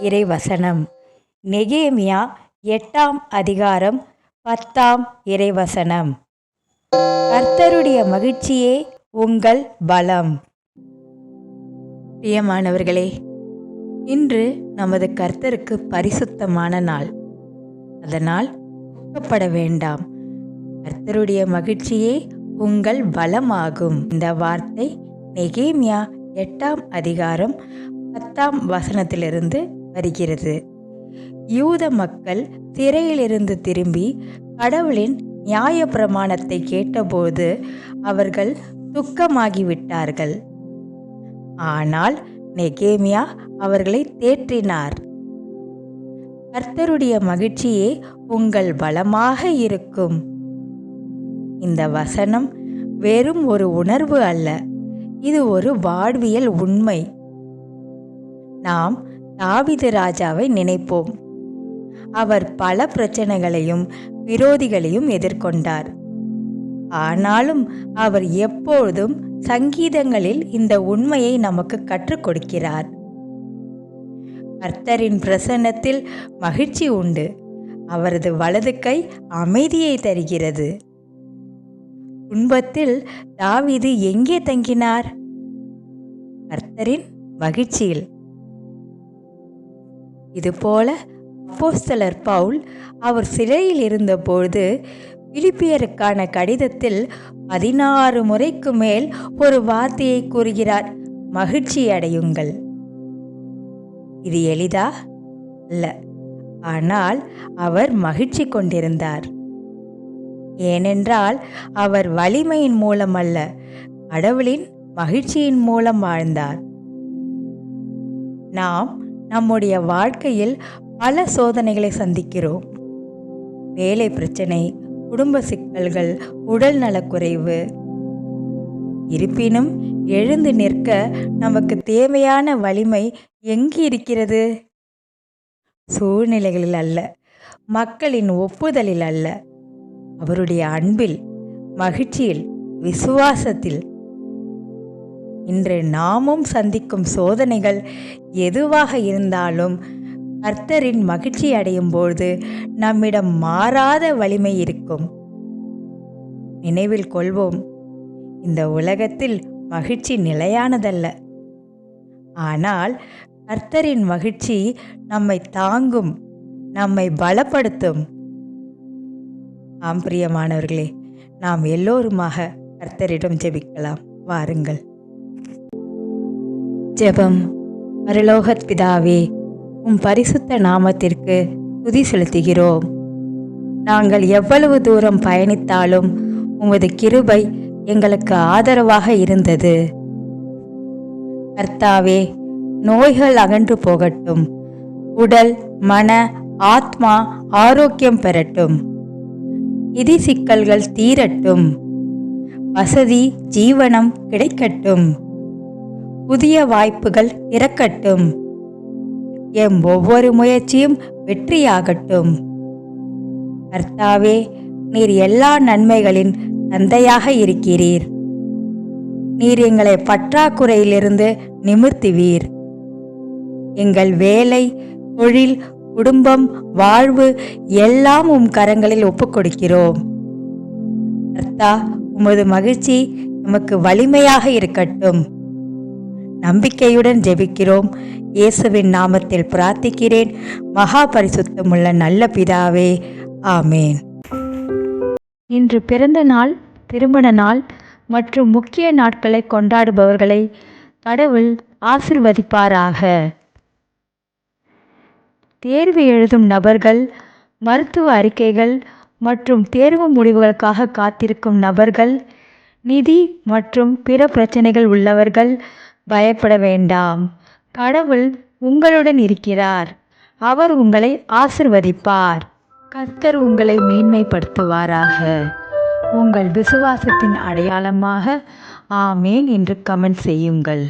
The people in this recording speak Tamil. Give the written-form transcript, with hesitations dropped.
இறைவசனம். நெகேமியா 8ஆம் அதிகாரம் 10ஆம் இறைவசனம். கர்த்தருடைய மகிழ்ச்சியே உங்கள் பலம். பிரியமானவர்களே, இன்று நமது கர்த்தருக்கு பரிசுத்தமான நாள். அதனால் துக்கப்பட வேண்டாம். கர்த்தருடைய மகிழ்ச்சியே உங்கள் பலமாகும். இந்த வார்த்தை நெகேமியா 8ஆம் அதிகாரம் 10ஆம் வசனத்திலிருந்து வருகிறது. யூத மக்கள் சிறையிலிருந்து திரும்பி கடவுளின் நியாயப்பிரமாணத்தை கேட்டபோது அவர்கள் துக்கமாகிவிட்டார்கள். ஆனால் நெகேமியா அவர்களை தேற்றினார். கர்த்தருடைய மகிழ்ச்சியே உங்கள் பலமாக இருக்கும். இந்த வசனம் வெறும் ஒரு உணர்வு அல்ல, இது ஒரு வாழ்வியல் உண்மை. நாம் தாவீது ராஜாவை நினைப்போம். அவர் பல பிரச்சனைகளையும் விரோதிகளையும் எதிர்கொண்டார். ஆனாலும் அவர் எப்பொழுதும் சங்கீதங்களில் இந்த உண்மையை நமக்கு கற்றுக் கொடுக்கிறார். கர்த்தரின் பிரசன்னத்தில் மகிழ்ச்சி உண்டு. அவரது வலது கை அமைதியை தருகிறது. துன்பத்தில் தாவீது எங்கே தங்கினார்? கர்த்தரின் மகிழ்ச்சியில். இதுபோல அப்போஸ்தலர் பவுல் அவர் சிறையில் இருந்தபோது பிலிப்பியருக்கான கடிதத்தில் 16 முறைக்கு மேல் ஒரு வார்த்தையை கூறுகிறார்: மகிழ்ச்சி அடையுங்கள். இது எளிதா? அல்ல. ஆனால் அவர் மகிழ்ச்சி கொண்டிருந்தார். ஏனென்றால் அவர் வலிமையின் மூலம் அல்ல, கடவுளின் மகிழ்ச்சியின் மூலம் வாழ்ந்தார். நாம் நம்முடைய வாழ்க்கையில் பல சோதனைகளை சந்திக்கிறோம். வேலை பிரச்சனை, குடும்ப சிக்கல்கள், உடல் நலக்குறைவு. இருப்பினும் எழுந்து நிற்க நமக்கு தேவையான வலிமை எங்கு இருக்கிறது? சூழ்நிலைகளில் அல்ல, மக்களின் ஒப்புதலில் அல்ல, அவருடைய அன்பில், மகிழ்ச்சியில், விசுவாசத்தில். இன்று நாமும் சந்திக்கும் சோதனைகள் எதுவாக இருந்தாலும் கர்த்தரின் மகிழ்ச்சி அடையும் போது நம்மிடம் மாறாத வலிமை இருக்கும். நினைவில் கொள்வோம், இந்த உலகத்தில் மகிழ்ச்சி நிலையானதல்ல. ஆனால் கர்த்தரின் மகிழ்ச்சி நம்மை தாங்கும், நம்மை பலப்படுத்தும். ஆம் பிரியமானவர்களே, நாம் எல்லோருமாக கர்த்தரிடம் ஜெபிக்கலாம். வாருங்கள். ஜெபம். பரலோகத் பிதாவே, உம் பரிசுத்த நாமத்திற்கு துதி செலுத்துகிறோம். நாங்கள் எவ்வளவு தூரம் பயணித்தாலும் உமது கிருபை எங்களுக்கு ஆதரவாக இருந்தது. கர்த்தாவே, நோய்கள் அகன்று போகட்டும், உடல், மன, ஆத்மா ஆரோக்கியம் பெறட்டும், நிதி சிக்கல்கள் தீரட்டும், வசதி ஜீவனம் கிடைக்கட்டும், புதிய வாய்ப்புகள் திறக்கட்டும், எம் ஒவ்வொரு முயற்சியும் வெற்றியாகட்டும். கர்த்தாவே, நீர் எல்லா நன்மைகளின் தந்தையாக இருக்கிறீர். நீர் எங்களை பற்றாக்குறையிலிருந்து நிமிர்த்துவீர். எங்கள் வேலை, தொழில், குடும்பம், வாழ்வு எல்லாம் உம் கரங்களில் ஒப்புக்கொடுக்கிறோம். கர்த்தா, உமது மகிழ்ச்சி நமக்கு வலிமையாக இருக்கட்டும். நம்பிக்கையுடன் ஜெபிக்கிறோம். இயேசுவின் நாமத்தில் பிரார்த்திக்கிறேன். மகா பரிசுத்தமுள்ள நல்ல பிதாவே, ஆமேன். இன்று பிறந்த நாள், திருமண நாள் மற்றும் முக்கிய நாட்களை கொண்டாடுபவர்களை கடவுள் ஆசீர்வதிப்பாராக. தேர்வு எழுதும் நபர்கள், மருத்துவ அறிக்கைகள் மற்றும் தேர்வு முடிவுகளுக்காக காத்திருக்கும் நபர்கள், நிதி மற்றும் பிற பிரச்சனைகள் உள்ளவர்கள் பயப்பட வேண்டாம். கடவுள் உங்களுடன் இருக்கிறார். அவர் உங்களை ஆசீர்வதிப்பார். கர்த்தர் உங்களை மேன்மைப்படுத்துவாராக. உங்கள் விசுவாசத்தின் அடையாளமாக ஆமேன் என்று கமெண்ட் செய்யுங்கள்.